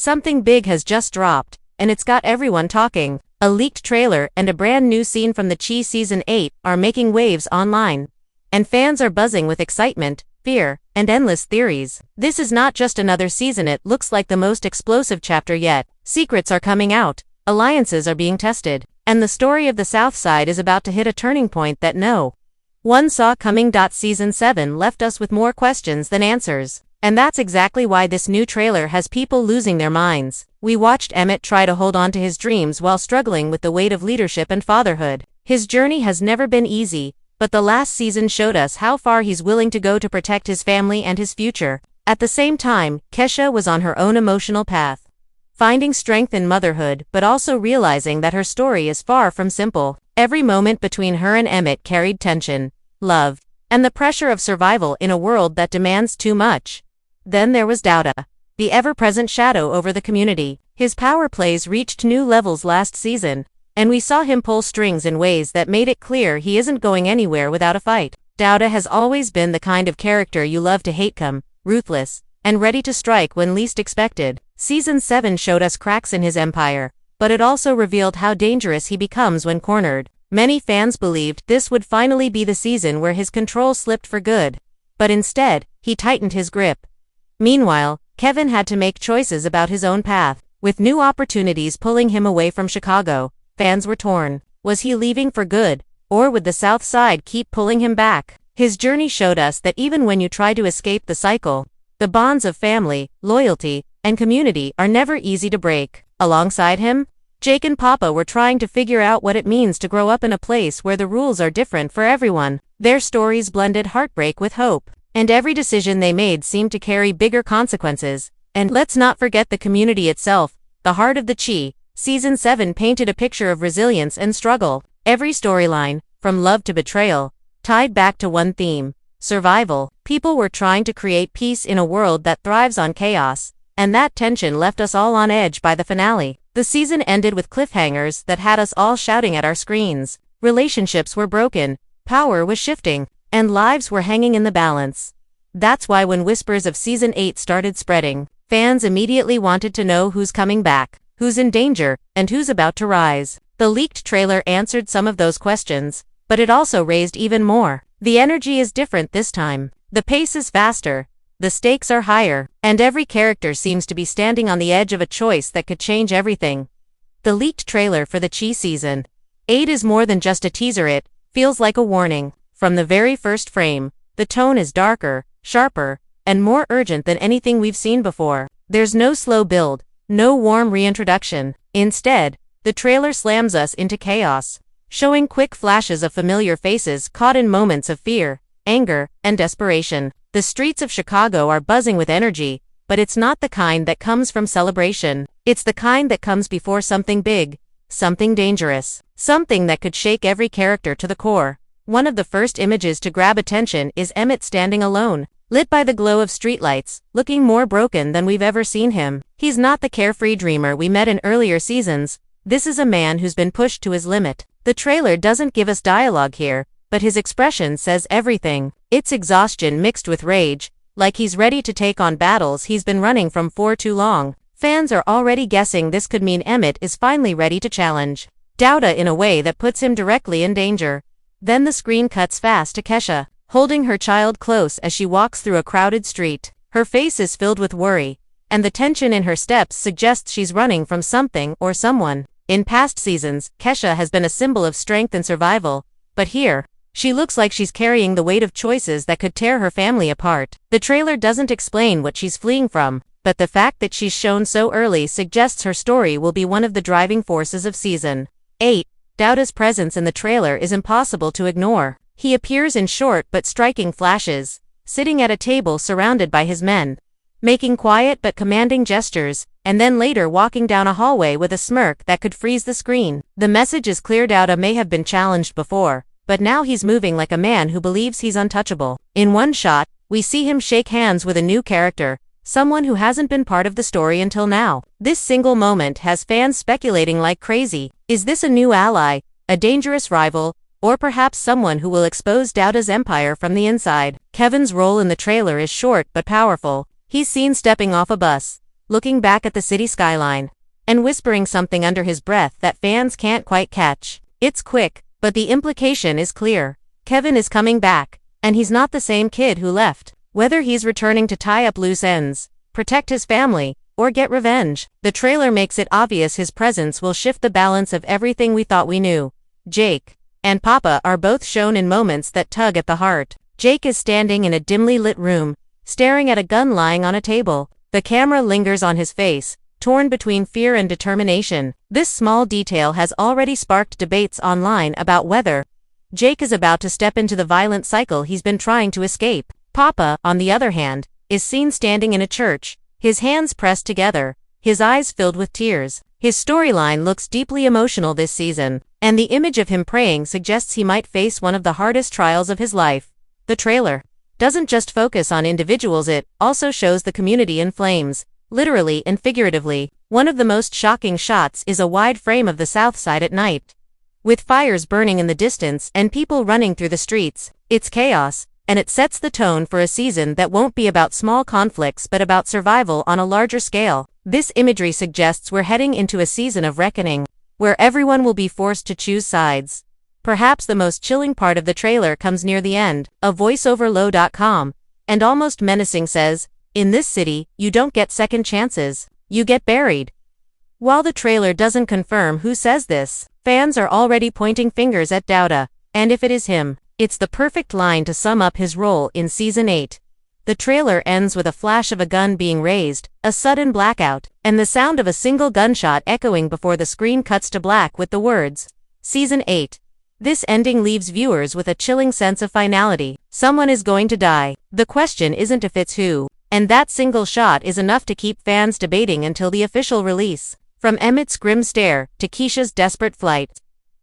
Something big has just dropped, and it's got everyone talking. A leaked trailer and a brand new scene from the Chi Season 8 are making waves online. And fans are buzzing with excitement, fear, and endless theories. This is not just another season, it looks like the most explosive chapter yet. Secrets are coming out, alliances are being tested, and the story of the South Side is about to hit a turning point that no one saw coming. Season 7 left us with more questions than answers. And that's exactly why this new trailer has people losing their minds. We watched Emmett try to hold on to his dreams while struggling with the weight of leadership and fatherhood. His journey has never been easy, but the last season showed us how far he's willing to go to protect his family and his future. At the same time, Kiesha was on her own emotional path, finding strength in motherhood but also realizing that her story is far from simple. Every moment between her and Emmett carried tension, love, and the pressure of survival in a world that demands too much. Then there was Douda, the ever-present shadow over the community. His power plays reached new levels last season, and we saw him pull strings in ways that made it clear he isn't going anywhere without a fight. Douda has always been the kind of character you love to hate, calm, ruthless, and ready to strike when least expected. Season 7 showed us cracks in his empire, but it also revealed how dangerous he becomes when cornered. Many fans believed this would finally be the season where his control slipped for good, but instead, he tightened his grip. Meanwhile, Kevin had to make choices about his own path. With new opportunities pulling him away from Chicago, fans were torn. Was he leaving for good, or would the South Side keep pulling him back? His journey showed us that even when you try to escape the cycle, the bonds of family, loyalty, and community are never easy to break. Alongside him, Jake and Papa were trying to figure out what it means to grow up in a place where the rules are different for everyone. Their stories blended heartbreak with hope, and every decision they made seemed to carry bigger consequences. And let's not forget the community itself, the heart of the Chi. Season 7 painted a picture of resilience and struggle. Every storyline, from love to betrayal, tied back to one theme: survival. People were trying to create peace in a world that thrives on chaos, and that tension left us all on edge by the finale. The season ended with cliffhangers that had us all shouting at our screens. Relationships were broken, power was shifting, and lives were hanging in the balance. That's why when whispers of Season 8 started spreading, fans immediately wanted to know who's coming back, who's in danger, and who's about to rise. The leaked trailer answered some of those questions, but it also raised even more. The energy is different this time. The pace is faster, the stakes are higher, and every character seems to be standing on the edge of a choice that could change everything. The leaked trailer for the Chi Season 8 is more than just a teaser, it feels like a warning. From the very first frame, the tone is darker, sharper, and more urgent than anything we've seen before. There's no slow build, no warm reintroduction. Instead, the trailer slams us into chaos, showing quick flashes of familiar faces caught in moments of fear, anger, and desperation. The streets of Chicago are buzzing with energy, but it's not the kind that comes from celebration. It's the kind that comes before something big, something dangerous, something that could shake every character to the core. One of the first images to grab attention is Emmett standing alone, lit by the glow of streetlights, looking more broken than we've ever seen him. He's not the carefree dreamer we met in earlier seasons. This is a man who's been pushed to his limit. The trailer doesn't give us dialogue here, but his expression says everything. It's exhaustion mixed with rage, like he's ready to take on battles he's been running from for too long. Fans are already guessing this could mean Emmett is finally ready to challenge Douda in a way that puts him directly in danger. Then the screen cuts fast to Kiesha, holding her child close as she walks through a crowded street. Her face is filled with worry, and the tension in her steps suggests she's running from something or someone. In past seasons, Kiesha has been a symbol of strength and survival, but here, she looks like she's carrying the weight of choices that could tear her family apart. The trailer doesn't explain what she's fleeing from, but the fact that she's shown so early suggests her story will be one of the driving forces of Season 8. Douda's presence in the trailer is impossible to ignore. He appears in short but striking flashes, sitting at a table surrounded by his men, making quiet but commanding gestures, and then later walking down a hallway with a smirk that could freeze the screen. The message is clear: Douda may have been challenged before, but now he's moving like a man who believes he's untouchable. In one shot, we see him shake hands with a new character, someone who hasn't been part of the story until now. This single moment has fans speculating like crazy. Is this a new ally, a dangerous rival, or perhaps someone who will expose Douda's empire from the inside? Kevin's role in the trailer is short but powerful. He's seen stepping off a bus, looking back at the city skyline, and whispering something under his breath that fans can't quite catch. It's quick, but the implication is clear. Kevin is coming back, and he's not the same kid who left. Whether he's returning to tie up loose ends, protect his family, or get revenge, the trailer makes it obvious his presence will shift the balance of everything we thought we knew. Jake and Papa are both shown in moments that tug at the heart. Jake is standing in a dimly lit room, staring at a gun lying on a table. The camera lingers on his face, torn between fear and determination. This small detail has already sparked debates online about whether Jake is about to step into the violent cycle he's been trying to escape. Papa, on the other hand, is seen standing in a church, his hands pressed together, his eyes filled with tears. His storyline looks deeply emotional this season, and the image of him praying suggests he might face one of the hardest trials of his life. The trailer doesn't just focus on individuals, it also shows the community in flames, literally and figuratively. One of the most shocking shots is a wide frame of the South Side at night, with fires burning in the distance and people running through the streets. It's chaos, and it sets the tone for a season that won't be about small conflicts but about survival on a larger scale. This imagery suggests we're heading into a season of reckoning, where everyone will be forced to choose sides. Perhaps the most chilling part of the trailer comes near the end. A voice over low.com, and almost menacing, says, "In this city, you don't get second chances. You get buried." While the trailer doesn't confirm who says this, fans are already pointing fingers at Douda, and if it is him, it's the perfect line to sum up his role in Season 8. The trailer ends with a flash of a gun being raised, a sudden blackout, and the sound of a single gunshot echoing before the screen cuts to black with the words, "Season 8. This ending leaves viewers with a chilling sense of finality. Someone is going to die. The question isn't if, it's who. And that single shot is enough to keep fans debating until the official release. From Emmett's grim stare to Kiesha's desperate flight,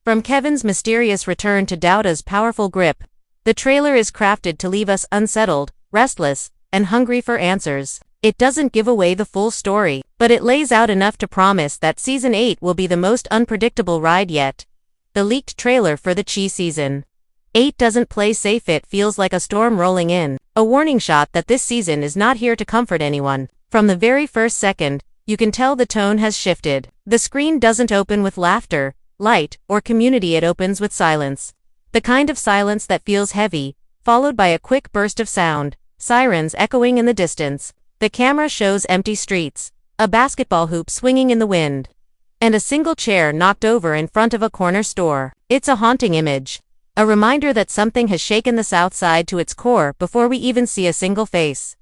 from Kevin's mysterious return to Douda's powerful grip, the trailer is crafted to leave us unsettled, restless, and hungry for answers. It doesn't give away the full story, but it lays out enough to promise that Season 8 will be the most unpredictable ride yet. The leaked trailer for the Chi Season 8 doesn't play safe. It feels like a storm rolling in, a warning shot that this season is not here to comfort anyone. From the very first second, you can tell the tone has shifted. The screen doesn't open with laughter, light, or community. It opens with silence. The kind of silence that feels heavy, followed by a quick burst of sound, sirens echoing in the distance. The camera shows empty streets, a basketball hoop swinging in the wind, and a single chair knocked over in front of a corner store. It's a haunting image, a reminder that something has shaken the South Side to its core before we even see a single face.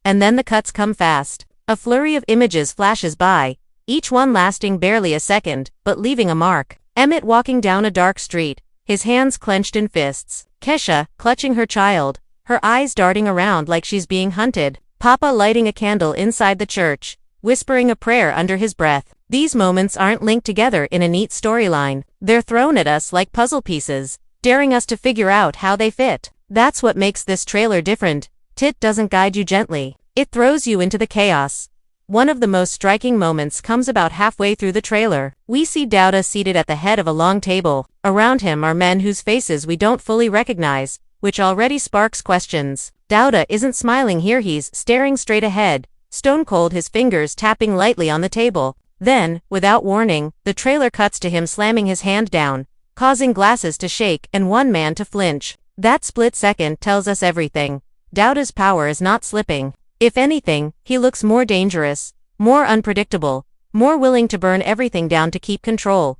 And then the cuts come fast. A flurry of images flashes by, each one lasting barely a second, but leaving a mark. Emmett walking down a dark street, his hands clenched in fists. Kiesha, clutching her child, her eyes darting around like she's being hunted. Papa lighting a candle inside the church, whispering a prayer under his breath. These moments aren't linked together in a neat storyline. They're thrown at us like puzzle pieces, daring us to figure out how they fit. That's what makes this trailer different. It doesn't guide you gently. It throws you into the chaos. One of the most striking moments comes about halfway through the trailer. We see Douda seated at the head of a long table. Around him are men whose faces we don't fully recognize, which already sparks questions. Douda isn't smiling here, he's staring straight ahead, stone cold, his fingers tapping lightly on the table. Then, without warning, the trailer cuts to him slamming his hand down, causing glasses to shake and one man to flinch. That split second tells us everything. Douda's power is not slipping. If anything, he looks more dangerous, more unpredictable, more willing to burn everything down to keep control.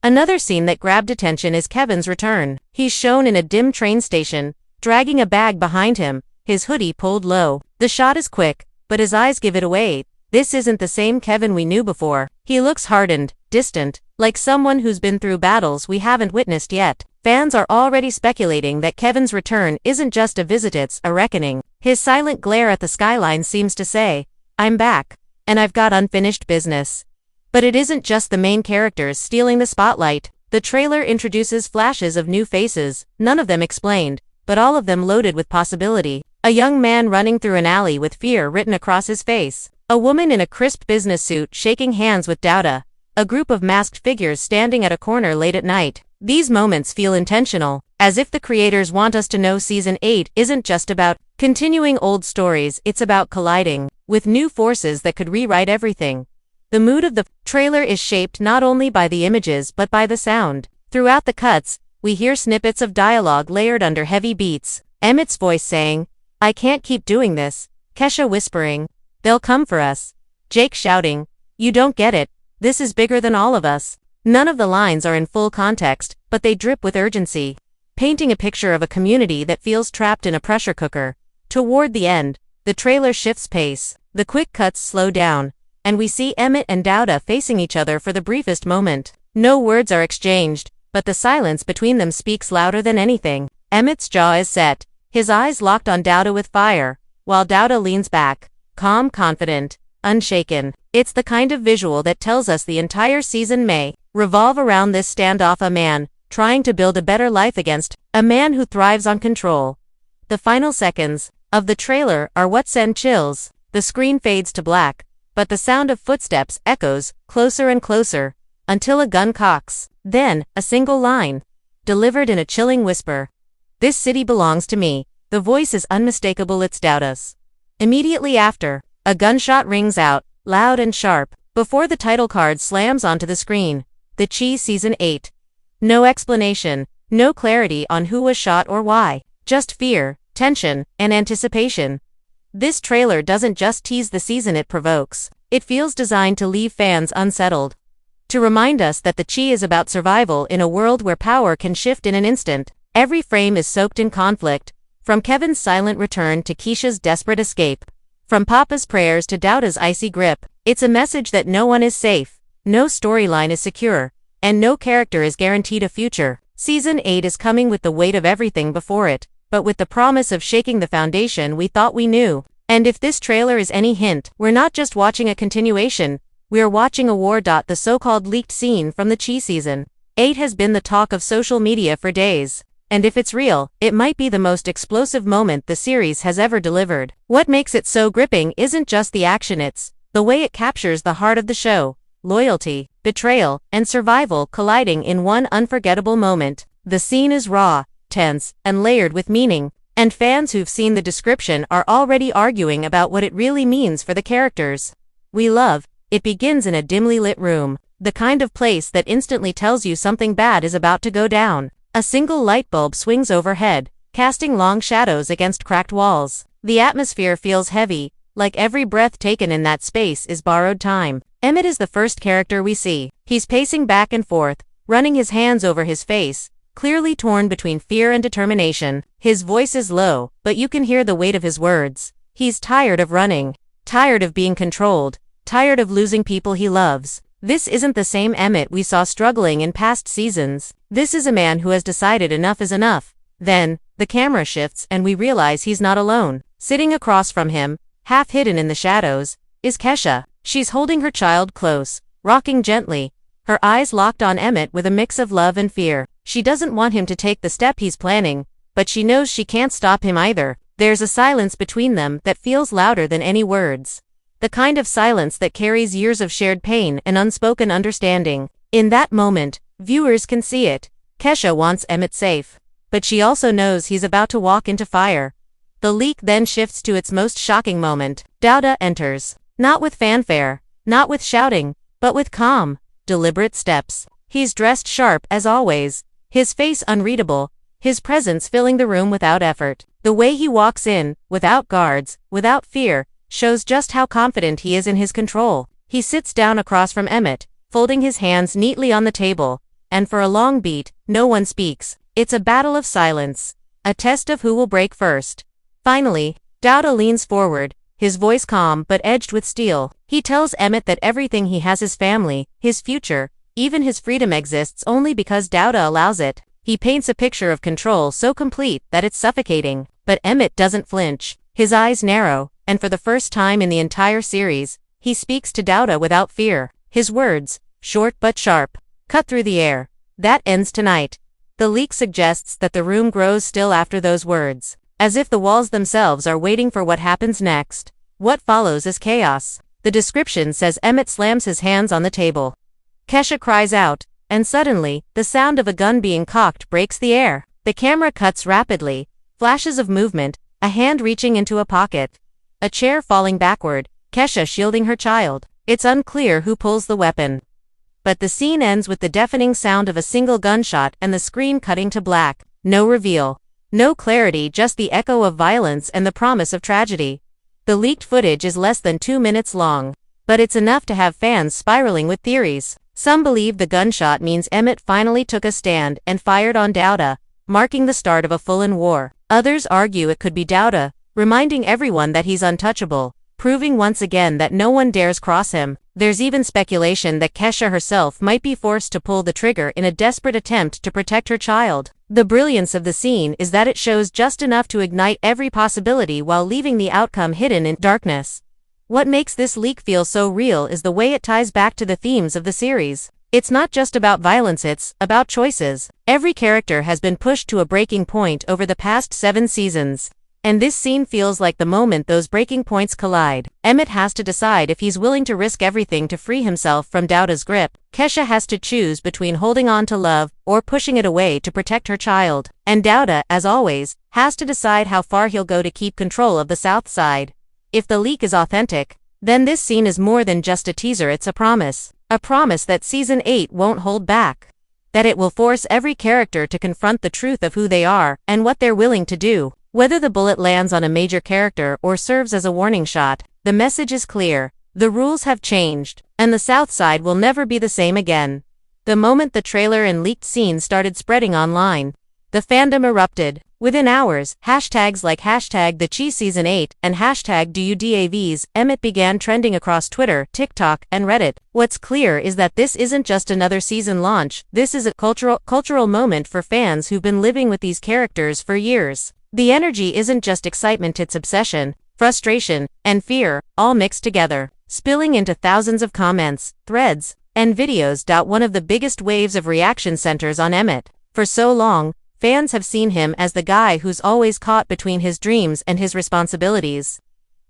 Another scene that grabbed attention is Kevin's return. He's shown in a dim train station, dragging a bag behind him, his hoodie pulled low. The shot is quick, but his eyes give it away. This isn't the same Kevin we knew before. He looks hardened, distant, like someone who's been through battles we haven't witnessed yet. Fans are already speculating that Kevin's return isn't just a visit, it's a reckoning. His silent glare at the skyline seems to say, "I'm back, and I've got unfinished business." But it isn't just the main characters stealing the spotlight. The trailer introduces flashes of new faces, none of them explained, but all of them loaded with possibility. A young man running through an alley with fear written across his face. A woman in a crisp business suit shaking hands with Douda. A group of masked figures standing at a corner late at night. These moments feel intentional, as if the creators want us to know Season 8 isn't just about Continuing old stories, it's about colliding with new forces that could rewrite everything. The mood of the trailer is shaped not only by the images but by the sound. Throughout the cuts, we hear snippets of dialogue layered under heavy beats. Emmett's voice saying, "I can't keep doing this." Kiesha whispering, "They'll come for us." Jake shouting, "You don't get it. This is bigger than all of us." None of the lines are in full context, but they drip with urgency, painting a picture of a community that feels trapped in a pressure cooker. Toward the end, the trailer shifts pace. The quick cuts slow down, and we see Emmett and Douda facing each other for the briefest moment. No words are exchanged, but the silence between them speaks louder than anything. Emmett's jaw is set, his eyes locked on Douda with fire, while Douda leans back, calm, confident, unshaken. It's the kind of visual that tells us the entire season may revolve around this standoff, a man trying to build a better life against a man who thrives on control. The final seconds of the trailer are what send chills. The screen fades to black, but the sound of footsteps echoes closer and closer, until a gun cocks. Then, a single line, delivered in a chilling whisper. "This city belongs to me." The voice is unmistakable, it's Douda's. Immediately after, a gunshot rings out, loud and sharp, before the title card slams onto the screen. The Cheese Season 8. No explanation, no clarity on who was shot or why, just fear, tension, and anticipation. This trailer doesn't just tease the season, it provokes. It feels designed to leave fans unsettled, to remind us that the Chi is about survival in a world where power can shift in an instant. Every frame is soaked in conflict, from Kevin's silent return to Kiesha's desperate escape, from Papa's prayers to Douda's icy grip. It's a message that no one is safe, no storyline is secure, and no character is guaranteed a future. Season 8 is coming with the weight of everything before it, but with the promise of shaking the foundation we thought we knew. And if this trailer is any hint, we're not just watching a continuation, we're watching a war. The so-called leaked scene from the Chi Season 8 has been the talk of social media for days. And if it's real, it might be the most explosive moment the series has ever delivered. What makes it so gripping isn't just the action, it's the way it captures the heart of the show. Loyalty, betrayal, and survival colliding in one unforgettable moment. The scene is raw, tense, and layered with meaning, and fans who've seen the description are already arguing about what it really means for the characters we love. It begins in a dimly lit room, the kind of place that instantly tells you something bad is about to go down. A single light bulb swings overhead, casting long shadows against cracked walls. The atmosphere feels heavy, like every breath taken in that space is borrowed time. Emmett is the first character we see. He's pacing back and forth, running his hands over his face, clearly torn between fear and determination. His voice is low, but you can hear the weight of his words. He's tired of running, tired of being controlled, tired of losing people he loves. This isn't the same Emmett we saw struggling in past seasons. This is a man who has decided enough is enough. Then, the camera shifts and we realize he's not alone. Sitting across from him, half hidden in the shadows, is Kiesha. She's holding her child close, rocking gently, her eyes locked on Emmett with a mix of love and fear. She doesn't want him to take the step he's planning, but she knows she can't stop him either. There's a silence between them that feels louder than any words. The kind of silence that carries years of shared pain and unspoken understanding. In that moment, viewers can see it. Kiesha wants Emmett safe, but she also knows he's about to walk into fire. The leak then shifts to its most shocking moment. Douda enters. Not with fanfare, not with shouting, but with calm, deliberate steps. He's dressed sharp as always, his face unreadable, his presence filling the room without effort. The way he walks in, without guards, without fear, shows just how confident he is in his control. He sits down across from Emmett, folding his hands neatly on the table, and for a long beat, no one speaks. It's a battle of silence, a test of who will break first. Finally, Douda leans forward, his voice calm but edged with steel. He tells Emmett that everything he has, his family, his future, even his freedom, exists only because Douda allows it. He paints a picture of control so complete that it's suffocating. But Emmett doesn't flinch. His eyes narrow, and for the first time in the entire series, he speaks to Douda without fear. His words, short but sharp, cut through the air. That ends tonight. The leak suggests that the room grows still after those words, as if the walls themselves are waiting for what happens next. What follows is chaos. The description says Emmett slams his hands on the table. Kiesha cries out, and suddenly, the sound of a gun being cocked breaks the air. The camera cuts rapidly, flashes of movement, a hand reaching into a pocket, a chair falling backward, Kiesha shielding her child. It's unclear who pulls the weapon. But the scene ends with the deafening sound of a single gunshot and the screen cutting to black. No reveal. No clarity, just the echo of violence and the promise of tragedy. The leaked footage is less than 2 minutes long, but it's enough to have fans spiraling with theories. Some believe the gunshot means Emmett finally took a stand and fired on Douda, marking the start of a full-on war. Others argue it could be Douda, reminding everyone that he's untouchable, proving once again that no one dares cross him. There's even speculation that Kiesha herself might be forced to pull the trigger in a desperate attempt to protect her child. The brilliance of the scene is that it shows just enough to ignite every possibility while leaving the outcome hidden in darkness. What makes this leak feel so real is the way it ties back to the themes of the series. It's not just about violence, it's about choices. Every character has been pushed to a breaking point over the past 7 seasons. And this scene feels like the moment those breaking points collide. Emmett has to decide if he's willing to risk everything to free himself from Douda's grip. Kiesha has to choose between holding on to love or pushing it away to protect her child. And Douda, as always, has to decide how far he'll go to keep control of the South Side. If the leak is authentic, then this scene is more than just a teaser, it's a promise. A promise that Season 8 won't hold back. That it will force every character to confront the truth of who they are and what they're willing to do. Whether the bullet lands on a major character or serves as a warning shot, the message is clear. The rules have changed, and the South Side will never be the same again. The moment the trailer and leaked scenes started spreading online, the fandom erupted. Within hours, hashtags like #TheCheeseason8 and #DoYouDAVs Emmett began trending across Twitter, TikTok, and Reddit. What's clear is that this isn't just another season launch, this is a cultural moment for fans who've been living with these characters for years. The energy isn't just excitement, it's obsession, frustration, and fear, all mixed together, spilling into thousands of comments, threads, and videos. One of the biggest waves of reaction centers on Emmett. For so long, fans have seen him as the guy who's always caught between his dreams and his responsibilities,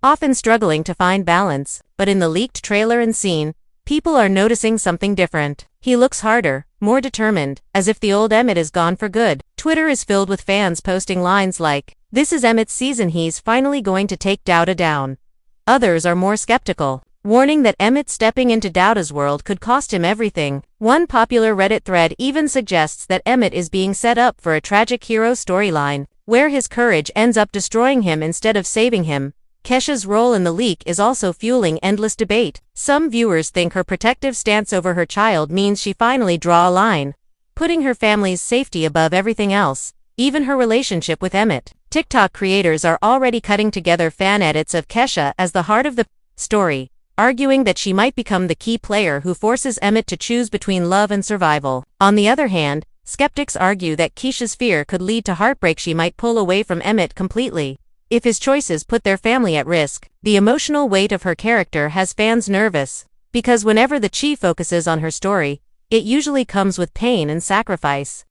often struggling to find balance. But in the leaked trailer and scene, people are noticing something different. He looks harder, more determined, as if the old Emmett is gone for good. Twitter is filled with fans posting lines like, "This is Emmett's season, he's finally going to take Douda down." Others are more skeptical, warning that Emmett stepping into Douda's world could cost him everything. One popular Reddit thread even suggests that Emmett is being set up for a tragic hero storyline, where his courage ends up destroying him instead of saving him. Kiesha's role in the leak is also fueling endless debate. Some viewers think her protective stance over her child means she finally draw a line, putting her family's safety above everything else, even her relationship with Emmett. TikTok creators are already cutting together fan edits of Kiesha as the heart of the story, arguing that she might become the key player who forces Emmett to choose between love and survival. On the other hand, skeptics argue that Kiesha's fear could lead to heartbreak. She might pull away from Emmett completely if his choices put their family at risk. The emotional weight of her character has fans nervous, because whenever the chief focuses on her story, it usually comes with pain and sacrifice.